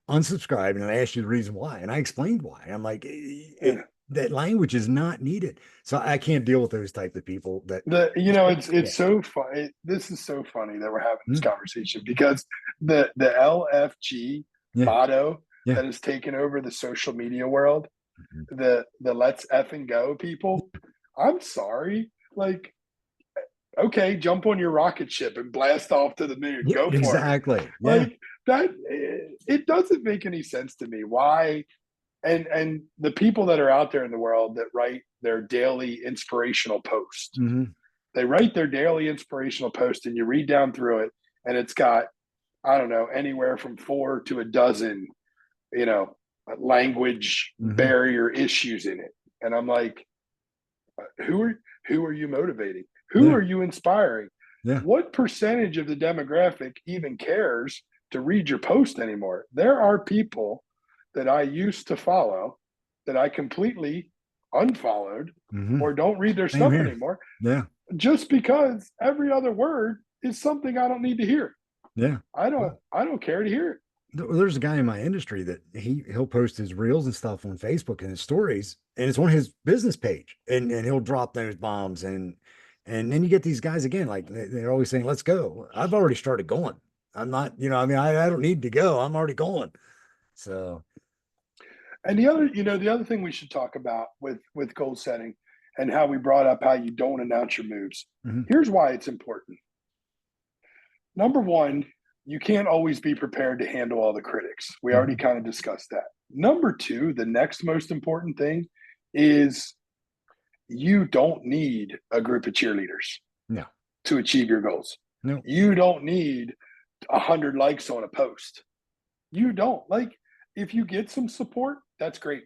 unsubscribed. And I asked you the reason why. And I explained why. I'm like, Yeah. that language is not needed. So I can't deal with those type of people that yeah. It's so funny. This is so funny that we're having this Mm, conversation because the LFG yeah. motto Yeah. that has taken over the social media world, Mhm. the let's effing go people. I'm sorry. Like, okay, jump on your rocket ship and blast off to the moon. Yeah, Go for it. exactly. Yeah. Like that, it doesn't make any sense to me. Why? And the people that are out there in the world that write their daily inspirational post, Hmm. they write their daily inspirational post, and you read down through it, and it's got, I don't know, anywhere from 4 to a dozen, you know, language Hmm. barrier issues in it. And I'm like, who are you motivating? Who Yeah. are you inspiring? Yeah. What percentage of the demographic even cares to read your post anymore? There are people that I used to follow that I completely unfollowed Hmm. or don't read their Same stuff here. anymore Yeah. just because every other word is something I don't need to hear. Yeah. I don't care to hear it. There's a guy in my industry that he'll post his reels and stuff on Facebook and his stories, and it's on his business page, and he'll drop those bombs, and then you get these guys again, like they're always saying, "Let's go." I've already started going. I'm not, I mean, I don't need to go. I'm already going. So, And the other thing we should talk about with goal setting and how we brought up how you don't announce your moves. mhm, Here's why it's important. Number one, you can't always be prepared to handle all the critics. We already mhm, kind of discussed that. Number two, the next most important thing is you don't need a group of cheerleaders no, to achieve your goals. no, You don't need 100 likes on a post. You don't. Like, if you get some support, that's great.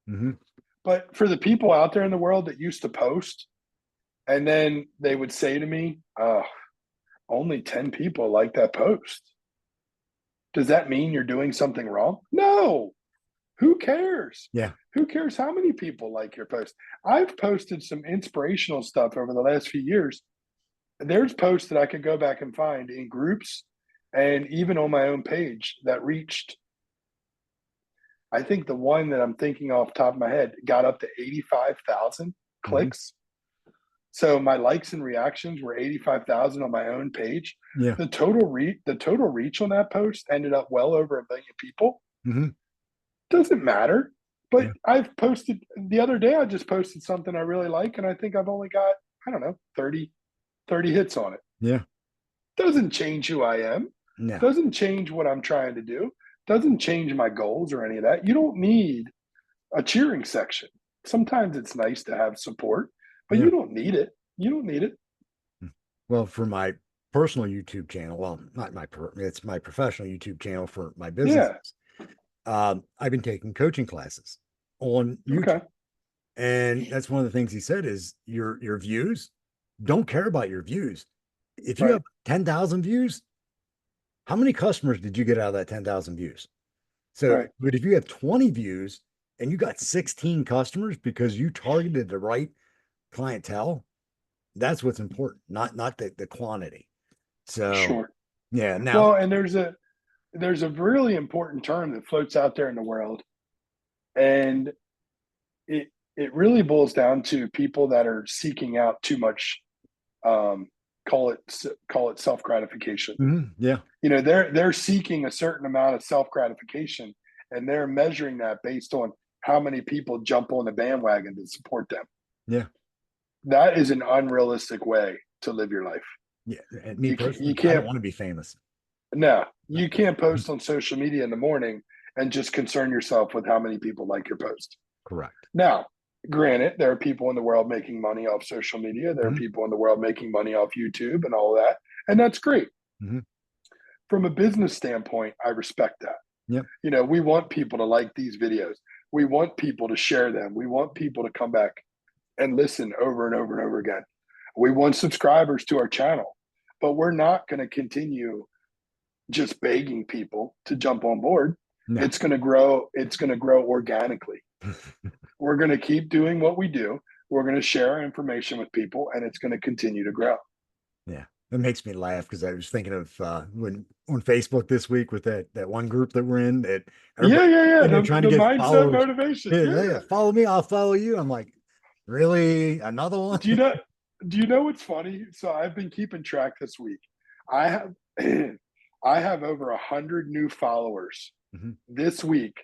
mhm, But for the people out there in the world that used to post, and then they would say to me, oh, only 10 people like that post. Does that mean you're doing something wrong? No. Who cares? yeah, Who cares how many people like your post? I've posted some inspirational stuff over the last few years. There's posts that I could go back and find in groups and even on my own page that reached, I think the one that I'm thinking off the top of my head got up to 85,000 mhm, clicks. So my likes and reactions were 85,000 on my own page. yeah, The total reach on that post ended up well over 1 million people. mhm, Doesn't matter. But yeah, I've posted the other day, I just posted something I really like, and I think I've only got, I don't know, 30 hits on it. yeah, Doesn't change who I am, no, doesn't change what I'm trying to do, doesn't change my goals or any of that. You don't need a cheering section. Sometimes it's nice to have support, but yeah. you don't need it. You don't need it. Well, for my personal YouTube channel, well, not it's my professional YouTube channel for my business. Yeah. I've been taking coaching classes on Okay. YouTube. And that's one of the things he said is your views, don't care about your views. If you Right. have 10,000 views, how many customers did you get out of that 10,000 views? So, Right. but if you have 20 views and you got 16 customers because you targeted the right clientele, that's what's important, not the quantity. So, Sure. yeah, now, Well, and there's a really important term that floats out there in the world, and it really boils down to people that are seeking out too much. Um, call it self gratification. mhm, yeah, They're seeking a certain amount of self gratification, and they're measuring that based on how many people jump on the bandwagon to support them. yeah, That is an unrealistic way to live your life. yeah. And me You personally, I don't can't. want to be famous. No, No. you can't post on social media in the morning and just concern yourself with how many people like your post. Correct. Now, granted, there are people in the world making money off social media. There are Mhm, people in the world making money off YouTube and all of that. And that's great. mhm, From a business standpoint, I respect that. yep, We want people to like these videos. We want people to share them. We want people to come back and listen over and over and over again. We want subscribers to our channel, but we're not going to continue just begging people to jump on board. no, It's going to grow organically. We're going to keep doing what we do. We're going to share our information with people, and it's going to continue to grow. yeah. It makes me laugh because I was thinking of when on Facebook this week with that one group that we're in that Yeah, everybody yeah, yeah. and they're trying to The get mindset followers. motivation. Yeah, Yeah, yeah, yeah, yeah. follow me, I'll follow you. I'm like, really? Another one? Do you know? Do you know what's funny? So I've been keeping track this week. I have, I have over 100 new followers Mhm. this week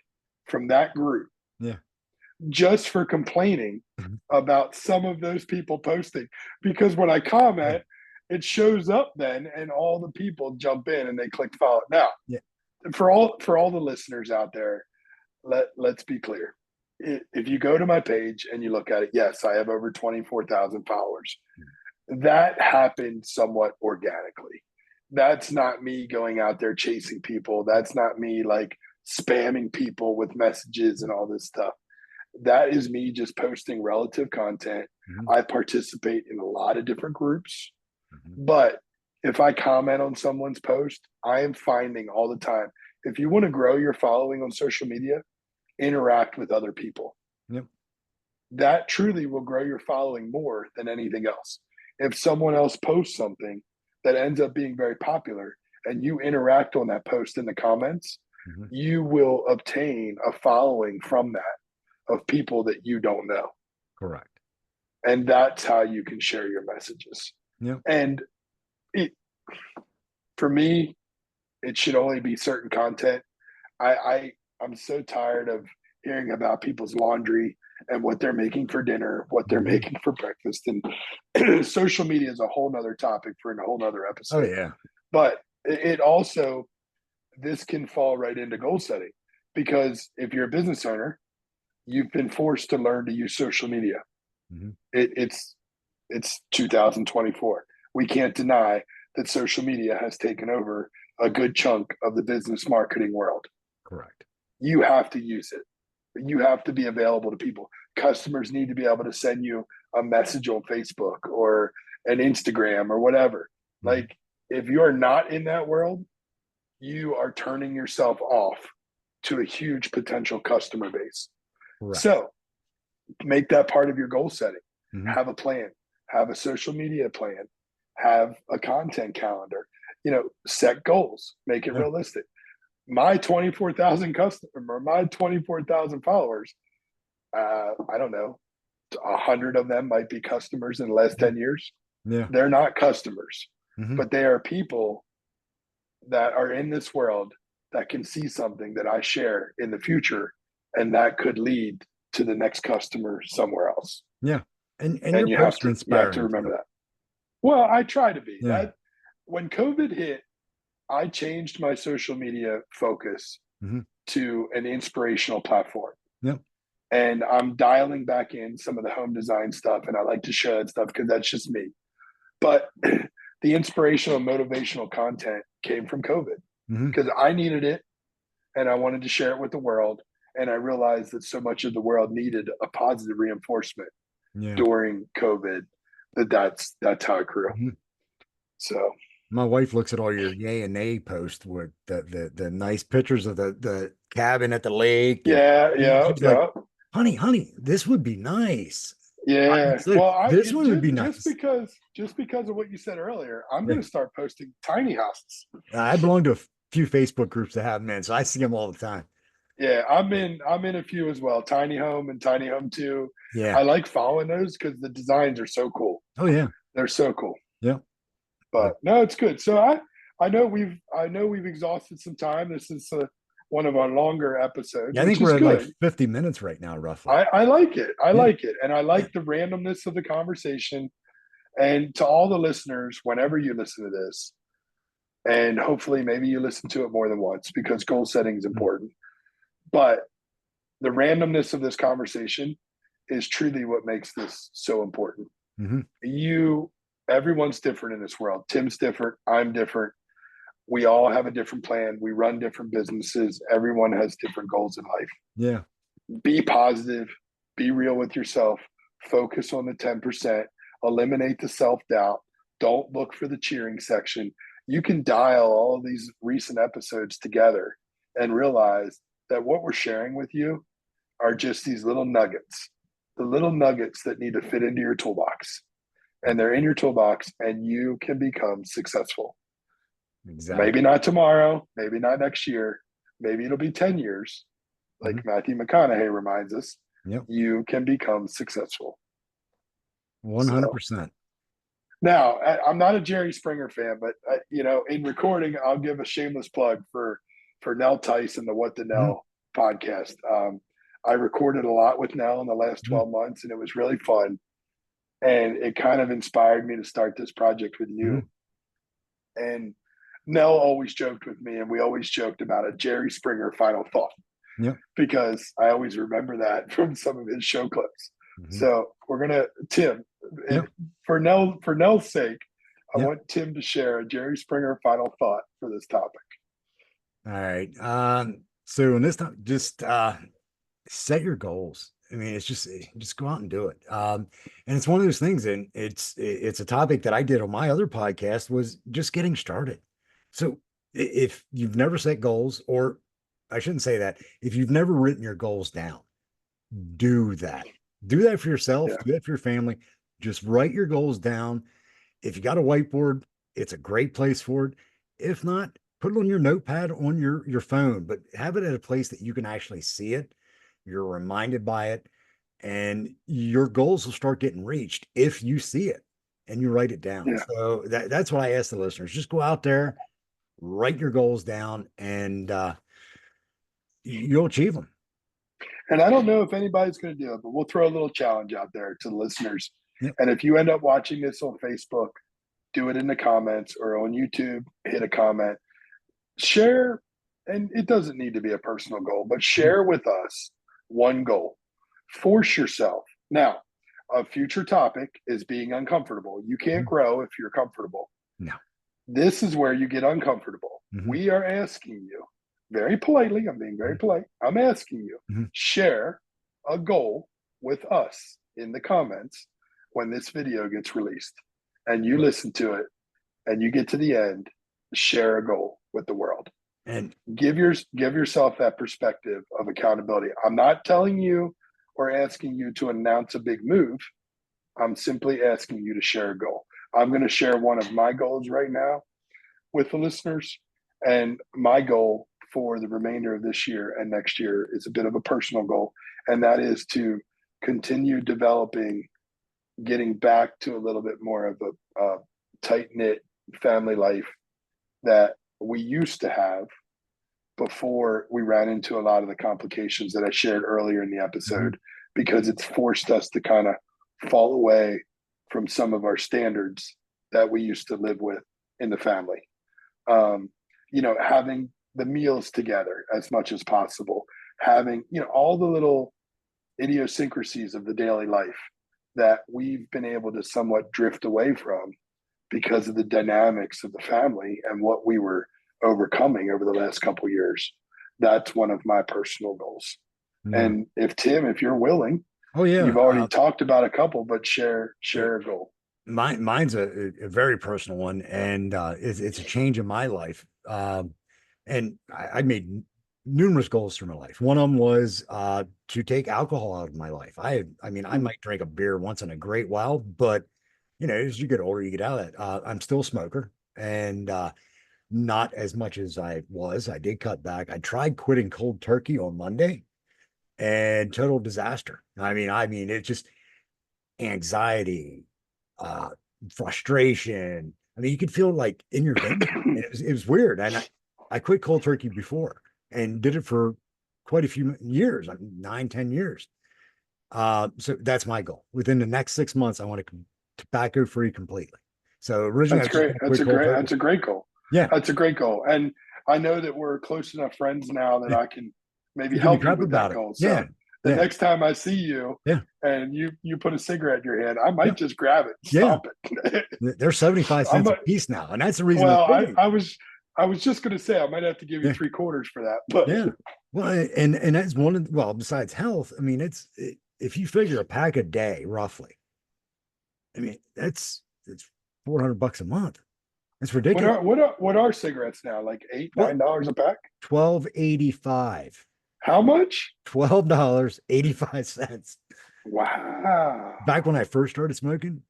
from that group Yeah. just for complaining Mhm. about some of those people posting. Because when I Yeah. comment, it shows up then, and all the people jump in and they click follow. Now, Yeah. for all the listeners out there, let's be clear. If you go to my page and you look at it, yes, I have over 24,000 followers. That happened somewhat organically. That's not me going out there chasing people. That's not me like spamming people with messages and all this stuff. That is me just posting relative content. Mhm. I participate in a lot of different groups, Mhm. but if I comment on someone's post, I am finding all the time. If you want to grow your following on social media, interact with other people. Yep. That truly will grow your following more than anything else. If someone else posts something that ends up being very popular and you interact on that post in the comments, Mhm. you will obtain a following from that of people that you don't know. Correct. And that's how you can share your messages. Yep. And it, for me, it should only be certain content. I'm so tired of hearing about people's laundry and what they're making for dinner, what they're Mhm. making for breakfast. And social media is a whole nother topic for a whole nother Oh episode. yeah. But it also, this can fall right into goal setting because if you're a business owner, you've been forced to learn to use social media. Mhm. It's 2024. We can't deny that social media has taken over a good chunk of the business marketing world. Correct. You have to use it. You have to be available to people. Customers need to be able to send you a message on Facebook or an Instagram or whatever. Mhm. Like, if you're not in that world, you are turning yourself off to a huge potential customer base. Correct. So make that part of your goal setting. Mhm. Have a plan, have a social media plan, have a content calendar, set goals, make it Yeah. realistic. My 24,000 customer, my 24,000 followers, I don't know, 100 of them might be customers in the last Mhm. 10 years. Yeah. They're not customers, Mhm. but they are people that are in this world that can see something that I share in the future, and that could lead to the next customer somewhere else. Yeah. And And your posts are you have to inspiring remember too. that. Well, I try to be Yeah. that. When COVID hit, I changed my social media focus Mhm. to an inspirational platform. Yep. And I'm dialing back in some of the home design stuff, and I like to share that stuff because that's just me. But the inspirational, motivational content came from COVID Mhm. because I needed it and I wanted to share it with the world. And I realized that so much of the world needed a positive reinforcement Yeah. during COVID that's how it grew. Mhm. So My wife looks at all your yay and nay posts with the nice pictures of the cabin at the lake, and yeah, yeah, she's like, yeah. honey, this would be nice. Yeah. Honestly, Well, this one would be just nice. because of what you said earlier, I'm Yeah. going to start posting tiny houses. I belong to a few Facebook groups that have men, so I see them all the time. Yeah, I'm in a few as well. Tiny Home and Tiny Home 2. Yeah. I like following those because the designs are so cool. Oh yeah. They're so cool. Yeah. But no, it's good. So I know we've exhausted some time. This is one of our longer episodes, Yeah, I which think is we're at like good. 50 minutes right now, roughly. I like it. I Yeah. like it, and I Yeah. like the randomness of the conversation. And to all the listeners, whenever you listen to this, and hopefully maybe you listen to it more than once because goal setting is Mm. important. But the randomness of this conversation is truly what makes this so important. Mhm. You, everyone's different in this world. Tim's different. I'm different. We all have a different plan. We run different businesses. Everyone has different goals in life. Yeah. Be positive, be real with yourself, focus on the 10%, eliminate the self doubt. Don't look for the cheering section. You can dial all of these recent episodes together and realize that what we're sharing with you are just these little nuggets, the little nuggets that need to fit into your toolbox. and they're in your toolbox, and you can become successful. Maybe Exactly. not tomorrow, maybe not next year, maybe it'll be 10 years. Like Mhm. Matthew McConaughey reminds us, Yep. you can become successful. So 100%. now I'm not a Jerry Springer fan, but in recording, I'll give a shameless plug for Nell Tice and the What the Mhm. Nell podcast. I recorded a lot with Nell in the last Mhm. 12 months, and it was really fun. And it kind of inspired me to start this project with you. Mhm. And Nell always joked with me, and we always joked about a Jerry Springer final thought Yep. because I always remember that from some of his show clips. Mhm. So we're gonna Tim, and Yep. for Nell's sake, I Yep. want Tim to share a Jerry Springer final thought for this topic. All right. So in this time, just set your goals. I mean, it's just go out and do it. And it's one of those things, and it's a topic that I did on my other podcast was just getting started. So if you've never set goals, or I shouldn't say that, if you've never written your goals down, do that. Do that for yourself, Yeah, do that for your family. Just write your goals down. If you got a whiteboard, it's a great place for it. If not, put it on your notepad on your phone, but have it at a place that you can actually see it. You're reminded by it, and your goals will start getting reached if you see it and you write it down. yeah. So that's what I ask the listeners. Just go out there, write your goals down, and you'll achieve them. And I don't know if anybody's going to do it, but we'll throw a little challenge out there to the listeners. Yep. And if you end up watching this on Facebook, do it in the comments or on YouTube, hit a comment, share, and it doesn't need to be a personal goal, but Mhm. share with us one goal. Force yourself. Now, a future topic is being uncomfortable. You can't Mhm. grow if you're comfortable. No. This is where you get uncomfortable. Mhm. We are asking you very politely, I'm being very Mhm. polite. I'm asking you, Mhm. share a goal with us in the comments when this video gets released and you listen to it and you get to the end, share a goal with the world. And Give yourself that perspective of accountability. I'm not telling you or asking you to announce a big move. I'm simply asking you to share a goal. I'm going to share one of my goals right now with the listeners. And my goal for the remainder of this year and next year is a bit of a personal goal. And that is to continue developing, getting back to a little bit more of a tight knit family life that we used to have before we ran into a lot of the complications that I shared earlier in the Mhm. episode, because it's forced us to kind of fall away from some of our standards that we used to live with in the family. Um, having the meals together as much as possible, having, all the little idiosyncrasies of the daily life that we've been able to somewhat drift away from because of the dynamics of the family and what we were overcoming over the last couple of years. That's one of my personal goals. Yeah. And if you're willing, Oh yeah. you've already talked about a couple, but share a goal. Mine's a very personal one, and it's a change in my life. And I made numerous goals through my life. One of them was to take alcohol out of my life. I mean, I Hmm. might drink a beer once in a great while, but as you get older, you get out of that. I'm still a smoker, and not as much as I was. I did cut back. I tried quitting cold turkey on Monday, and total disaster. I mean, it's just anxiety, uh, frustration. I mean, you could feel like in your veins. It was weird. And I quit cold turkey before and did it for quite a few years, I mean, 9, 10 years. So that's my goal. Within the next 6 months, I want to tobacco free completely. So originally I That's was just great. going to quit cold turkey. That's a great goal. Yeah. That's a great goal. And I know that we're close enough friends now that Yeah. I can maybe You give me help you crap with that about it. goal. Yeah. So the Yeah. next time I see you Yeah. and you put a cigarette in your hand, I Yeah. might just grab it and Yeah. stomp it. They're 75 I'm cents a a, piece now. And that's the reason I well, quit it. I was just gonna say I might have to give you Yeah. 3/4 for that, but Yeah. Well, and that's one of well, besides health, I mean, if you figure a pack a day, roughly, I mean, it's $400 a month. It's ridiculous. what are cigarettes now? Like eight, Well, $9 a pack? 12.85. How much? $12.85. Wow. Back when I first started smoking,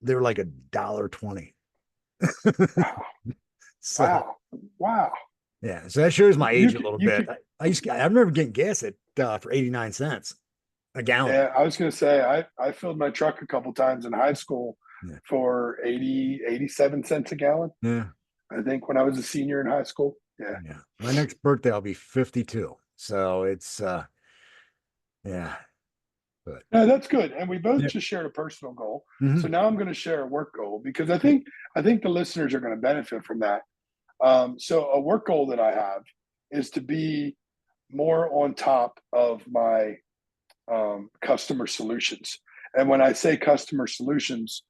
they were like $1.20. Wow. So Wow. Wow. yeah, so that shows my You age a could, little you bit. could, I remember getting gas at for 89 cents a gallon. yeah, I was going to say, I filled my truck a couple times in high school Yeah, for 87 cents a gallon. yeah, I think when I was a senior in high school. Yeah. yeah. My next birthday, I'll be 52. So it's yeah, but No, that's good. And we both yeah. just shared a personal goal. So Hmm. now I'm going to share a work goal because I think the listeners are going to benefit from that. So a work goal that I have is to be more on top of my customer solutions. And when I say customer solutions,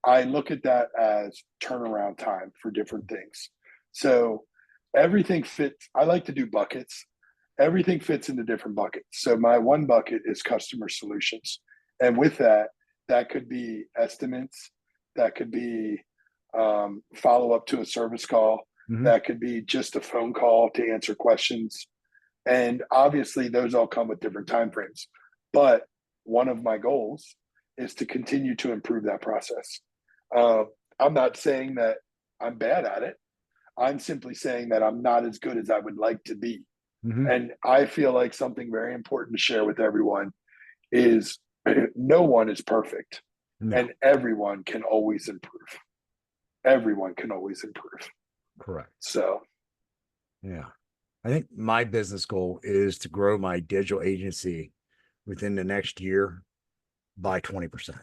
I look at that as turnaround time for different things. So everything fits. I like to do buckets. Everything fits into different buckets. So my one bucket is customer solutions. And with that, that could be estimates, that could be follow up to a service call, Hmm. that could be just a phone call to answer questions. And obviously, those all come with different time frames. But one of my goals is to continue to improve that process. Uh, I'm not saying that I'm bad at it. I'm simply saying that I'm not as good as I would like to be. Hmm. And I feel like something very important to share with everyone is no one is perfect No, and everyone can always improve. Everyone can always improve. correct. So, Yeah. I think my business goal is to grow my digital agency within the next year by 20%.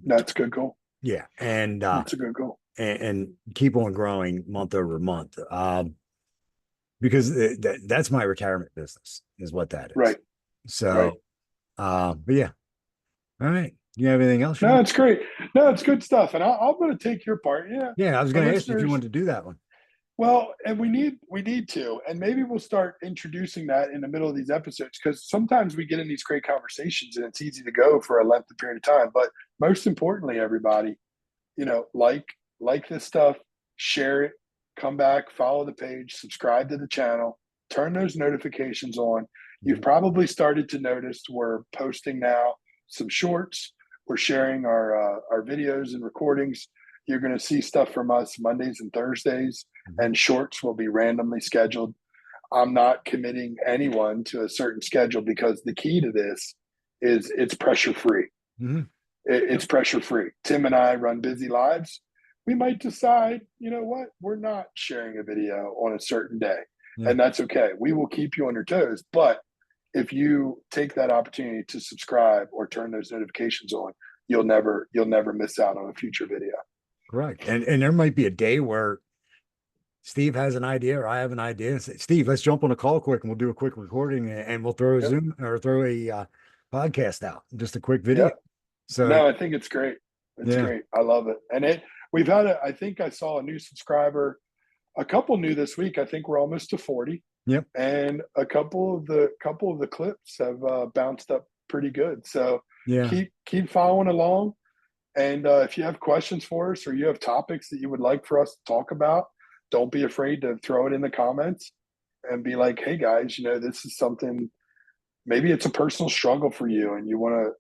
that's a good goal. Yeah. That's a good goal. And keep on growing month over month. Because that's my retirement business is what that is. Right. Right. So, but yeah. All right. You have anything else you No, want? it's great. No, it's good stuff. And I'm going to take your part. Yeah. Yeah. I was The going to ask you if you listeners, wanted to do that one. well, and we need to, and maybe we'll start introducing that in the middle of these episodes because sometimes we get in these great conversations and it's easy to go for a lengthy period of time. But most importantly, everybody, like this stuff, share it, come back, follow the page, subscribe to the channel, turn those notifications on. You've Mhm. probably started to notice we're posting now some shorts. We're sharing our videos and recordings. You're going to see stuff from us Mondays and Thursdays, Mhm. and shorts will be randomly scheduled. I'm not committing anyone to a certain schedule because the key to this is it's pressure free. Mhm. It's Yep. pressure free. Tim and I run busy lives. We might decide, you know what, we're not sharing a video on a certain day, Yeah. and that's okay. We will keep you on your toes. But if you take that opportunity to subscribe or turn those notifications on, you'll never miss out on a future video. Correct. And there might be a day where Steve has an idea or I have an idea and say, Steve, let's jump on a call quick and we'll do a quick recording and we'll throw a Yep. Zoom or throw a podcast out, just a quick video. Yep. So No, I think it's great. It's yeah, great. I love it. And we've had I think I saw a new subscriber, a couple new this week. I think we're almost to 40. yep, And a couple of the clips have bounced up pretty good. So yeah, keep following along. And if you have questions for us or you have topics that you would like for us to talk about, don't be afraid to throw it in the comments and be like, "Hey guys, this is something. Maybe it's a personal struggle for you, and you want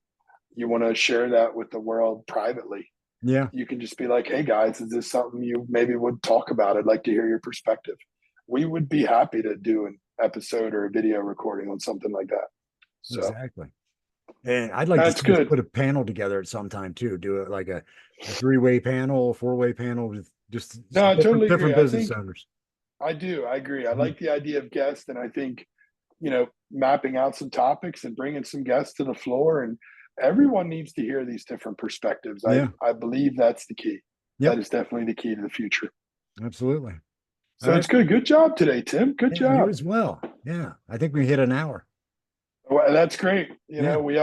to share that with the world privately." yeah, You can just be like, "Hey guys, is this something you maybe would talk about? I'd like to hear your perspective." We would be happy to do an episode or a video recording on something like that. So exactly. And I'd like to that's see us good. put a panel together at some time too. Do it like a three-way panel, a four-way panel with just No, I different totally agree. different I business think owners. I do. I agree. I Mhm. like the idea of guests, and I think mapping out some topics and bringing some guests to the floor, and everyone needs to hear these different perspectives. I Yeah, I believe that's the key. That yep, is definitely the key to the future. absolutely. All So right. it's good. Good job today, Tim. Good Yeah, you job. as well. Yeah, I think we hit an hour. Well, that's great. Yeah. We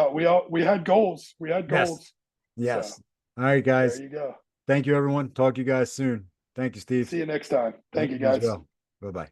had goals. We had Yes. goals. So Yes. All right, there guys. you go. Thank you, everyone. Talk to you guys soon. Thank you, Steve. See you next time. Thank Yep, you, you as guys. well. Bye bye.